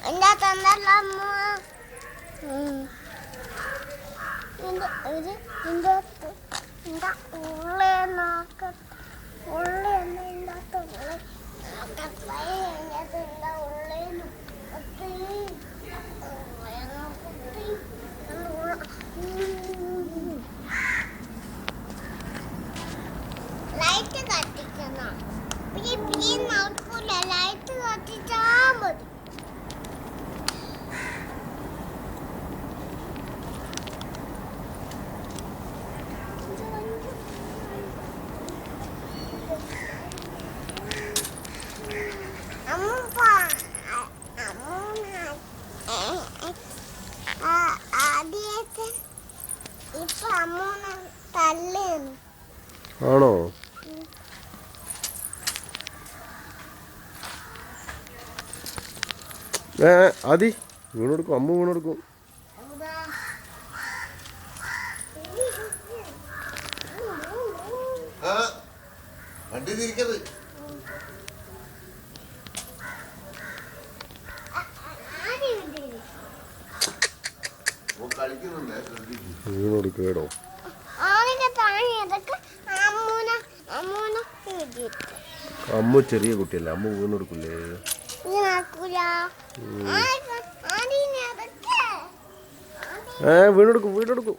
എന്താ തന്നല്ലമ്മ എന്താ ഉള്ളേ നോക്കട്ടെ ഉള്ളി എന്താ ഇല്ലാത്ത ഉള്ളി എന്താ ഉള്ളേന്ന് ലൈറ്റ് കത്തിക്കണം നടക്കൂല ലൈറ്റ് കത്തിച്ചാ മതി ഇപ്പൊ അമ്മൂന തല്ലേന്ന് ആണോ? ആദി വീണെടുക്കും, അമ്മ വീണെടുക്കും. വീണെടുക്കേടോ. അമ്മ ചെറിയ കുട്ടിയല്ലേ, അമ്മ വീണെടുക്കില്ലേ? വീണെടുക്കും വീണെടുക്കും.